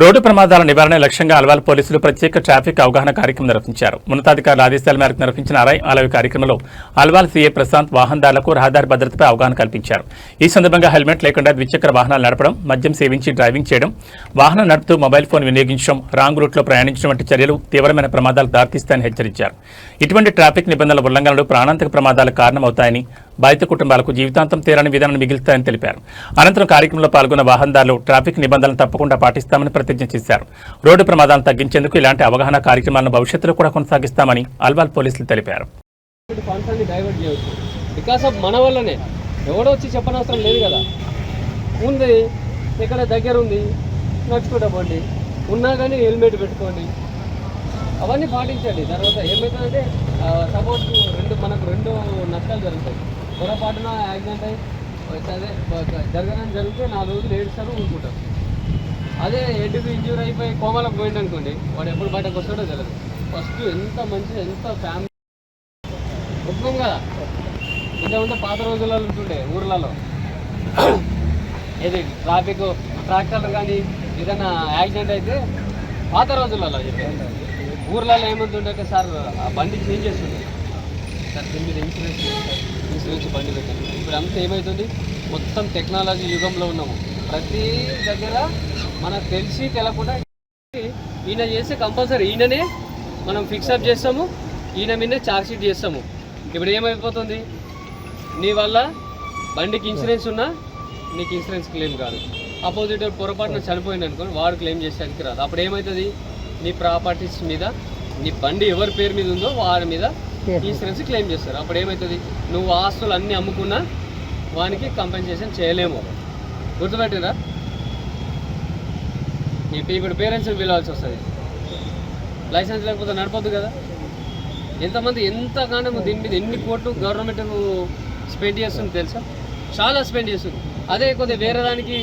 Road ప్రమాదాల నివారణ లక్ష్యంగా అల్వాల్ పోలీసులు ప్రత్యేక ట్రాఫిక్ అవగాహన కార్యక్రమం నిర్వహించారు. ఉన్నతాధికారుల ఆదేశాల మేరకు నిర్వహించిన అరై ఆలయ కార్యక్రమంలో అల్వాల్ సీఏ ప్రశాంత్ వాహనదారులకు రహదారి భద్రతపై అవగాహన కల్పించారు. ఈ సందర్భంగా హెల్మెట్ లేకుండా ద్విచక్ర వాహనాలు నడపడం, మద్యం సేవించి డ్రైవింగ్ చేయడం, వాహనం నడుపుతూ మొబైల్ ఫోన్ వినియోగించడం, రాంగ్ రూట్లో ప్రయాణించడం వంటి చర్యలు తీవ్రమైన ప్రమాదాలకు దారితీస్తాయని హెచ్చరించారు. ఇటువంటి ట్రాఫిక్ నిబంధనల ఉల్లంఘనలు ప్రాణాంతక ప్రమాదాలకు కారణమవుతాయని, బాధిత కుటుంబాలకు జీవితాంతం తీరని విధానాన్ని మిగులుతాయని తెలిపారు. అనంతరం కార్యక్రమంలో పాల్గొన్న వాహనదారులు ట్రాఫిక్ నిబంధనలను తప్పకుండా పాటిస్తామని ప్రతిజ్ఞ చేశారు. రోడ్డు ప్రమాదాలను తగ్గించేందుకు ఇలాంటి అవగాహన కార్యక్రమాలను భవిష్యత్తులో కూడా కొనసాగిస్తామని అల్వాల్ పోలీసులు తెలిపారు. మన వల్లనే ఎవడో వచ్చి చెప్పనవసరం లేదు కదా. ఉంది ఇక్కడ దగ్గర ఉంది, నడుచుకుంటా పోండి, ఉన్నా కానీ హెల్మెట్ పెట్టుకోండి, అవన్నీ పాటించండి. తర్వాత ఏమవుతుందంటే సపోజ్ మనకు రెండు నష్టాలు జరుగుతాయి. పొరపాటున యాక్సిడెంట్ అయ్యి అదే జరగడం జరిగితే 4 రోజులు ఏడుస్తారు, ఊరుకుంటారు. అదే హెడ్కి ఇంజ్యూర్ అయిపోయి కోమాలకు పోయింది అనుకోండి, వాడు ఎప్పుడు బయటకు వస్తాడో తెలియదు. ఫస్ట్ ఎంత మంచి ఎంత ఫ్యామిలీ ఒప్పుకోం కదా. ఇంతకుముందు పాత రోజులలో ఉంటుండే ఊర్లలో ఇది ట్రాక్టర్లు కానీ ఏదైనా యాక్సిడెంట్ అయితే పాత రోజులలో చెప్పారు. ఊర్లలో ఏమవుతుండే, సార్ ఆ బండి చేంజ్ చేస్తుండే, సార్ దీని మీద ఇన్సూరెన్స్ బండి పెట్టాను. ఇప్పుడు అంతా ఏమవుతుంది, మొత్తం టెక్నాలజీ యుగంలో ఉన్నాము. ప్రతి దగ్గర మనకు తెలిసి తెలకుండా ఈయన చేస్తే కంపల్సరీ ఈయననే మనం ఫిక్సప్ చేస్తాము, ఈయన మీదే ఛార్జ్ షీట్ చేస్తాము. ఇప్పుడు ఏమైపోతుంది, నీ వల్ల బండికి ఇన్సూరెన్స్ ఉన్నా నీకు ఇన్సూరెన్స్ క్లెయిమ్ కాదు. ఆపోజిట్ పొరపాటున చనిపోయింది అనుకోని వాడు క్లెయిమ్ చేసేందుకు రాదు. అప్పుడు ఏమవుతుంది, నీ ప్రాపర్టీస్ మీద, నీ బండి ఎవరి పేరు మీద ఉందో వారి మీద ఇన్సూరెన్స్ క్లెయిమ్ చేస్తారు. అప్పుడు ఏమవుతుంది, నువ్వు ఆస్తులు అన్నీ అమ్ముకున్నా వానికి కంపెన్సేషన్ చేయలేము. గుర్తుపెట్టిరా, ఇప్పుడు పేరెంట్స్ని పిలవాల్సి వస్తుంది. లైసెన్స్ లేకపోతే నడపద్దు కదా. ఎంతమంది ఎంతగానో దీని మీద ఎన్ని కోట్లు గవర్నమెంట్ స్పెండ్ చేస్తుంది తెలుసా, చాలా స్పెండ్ చేస్తుంది. అదే కొద్దిగా వేరే దానికి